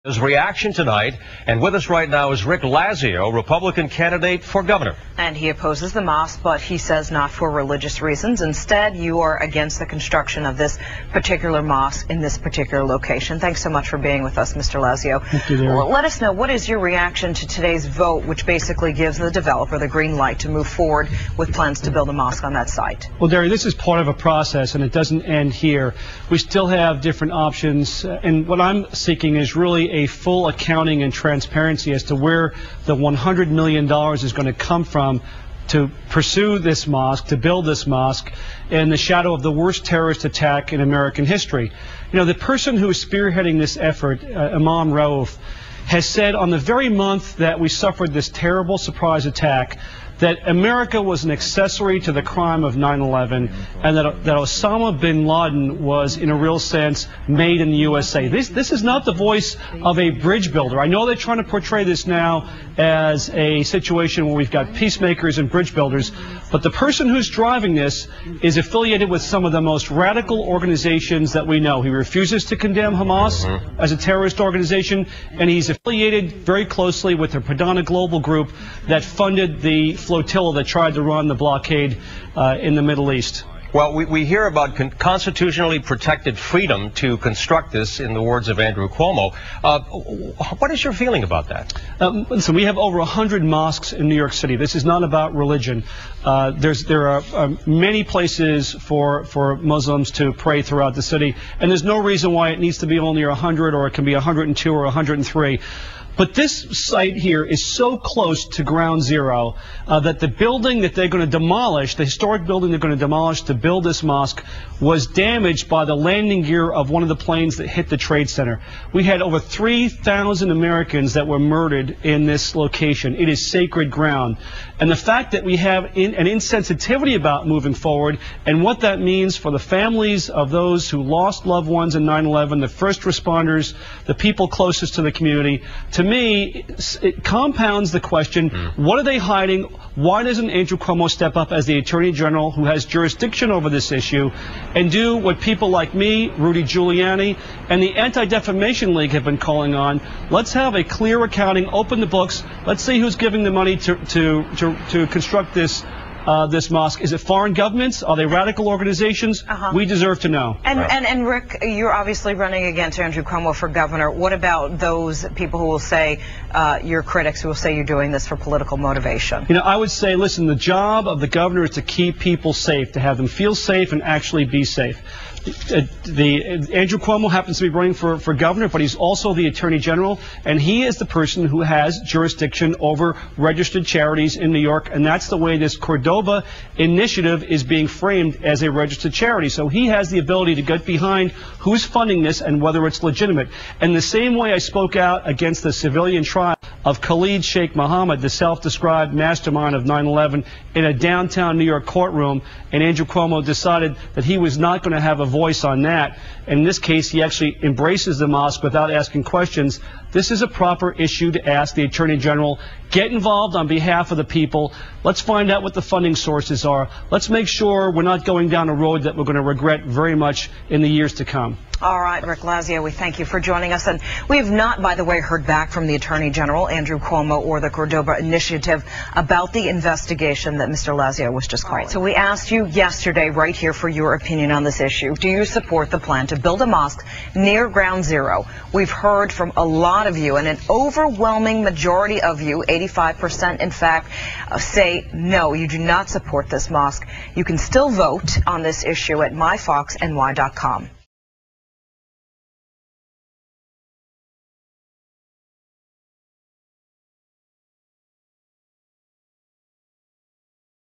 His reaction tonight, and with us right now is Rick Lazio, Republican candidate for governor. And he opposes the mosque, but he says not for religious reasons. Instead, you are against the construction of this particular mosque in this particular location. Thanks so much for being with us, Mr. Lazio. Thank you, well, let us know, what is your reaction to today's vote, which basically gives the developer the green light to move forward with plans to build a mosque on that site? Well, Derry, this is part of a process, and it doesn't end here. We still have different options, and what I'm seeking is really a full accounting and transparency as to where the $100 million is going to come from to pursue this mosque, to build this mosque in the shadow of the worst terrorist attack in American history. You know, the person who is spearheading this effort, Imam Rauf, has said on the very month that we suffered this terrible surprise attack that America was an accessory to the crime of 9/11 and that Osama bin Laden was, in a real sense, made in the USA. This is not the voice of a bridge builder. I know they're trying to portray this now as a situation where we've got peacemakers and bridge builders, but the person who's driving this is affiliated with some of the most radical organizations that we know. He refuses to condemn Hamas as a terrorist organization, and he's affiliated very closely with the Pradana Global Group that funded the flotilla that tried to run the blockade in the Middle East. Well, we hear about constitutionally protected freedom to construct this, in the words of Andrew Cuomo. What is your feeling about that? Listen, we have over 100 mosques in New York City. This is not about religion. There are many places for Muslims to pray throughout the city, and there's no reason why it needs to be only 100 or it can be 102 or 103. But this site here is so close to ground zero that the building that they're going to demolish, the historic building they're going to demolish to build this mosque, was damaged by the landing gear of one of the planes that hit the Trade Center. We had over 3,000 Americans that were murdered in this location. It is sacred ground. And the fact that we have an insensitivity about moving forward and what that means for the families of those who lost loved ones in 9/11, the first responders, the people closest to the community, to me, it compounds the question, what are they hiding? Why doesn't Andrew Cuomo step up as the Attorney General who has jurisdiction over this issue and do what people like me, Rudy Giuliani, and the Anti-Defamation League have been calling on? Let's have a clear accounting, open the books. Let's see who's giving the money to construct this mosque. Is it foreign governments? Are they radical organizations? We deserve to know. And Rick, you're obviously running against Andrew Cuomo for governor. What about those people who will say, your critics who will say you're doing this for political motivation? You know, I would say, listen, the job of the governor is to keep people safe, to have them feel safe and actually be safe. Andrew Cuomo happens to be running for governor, but he's also the Attorney General, and he is the person who has jurisdiction over registered charities in New York, and that's the way this Cordoba initiative is being framed, as a registered charity. So he has the ability to get behind who's funding this and whether it's legitimate. And the same way I spoke out against the civilian trial of Khalid Sheikh Mohammed, the self-described mastermind of 9/11, in a downtown New York courtroom, and Andrew Cuomo decided that he was not going to have a voice on that. In this case, he actually embraces the mosque without asking questions. This is a proper issue to ask the Attorney General. Get involved on behalf of the people. Let's find out what the funding sources are. Let's make sure we're not going down a road that we're going to regret very much in the years to come. All right, Rick Lazio, we thank you for joining us. And we have not, by the way, heard back from the Attorney General, Andrew Cuomo, or the Cordoba Initiative about the investigation that Mr. Lazio was just calling. So we asked you yesterday right here for your opinion on this issue. Do you support the plan to build a mosque near ground zero? We've heard from a lot of you, and an overwhelming majority of you, 85% in fact, say no, you do not support this mosque. You can still vote on this issue at myfoxny.com.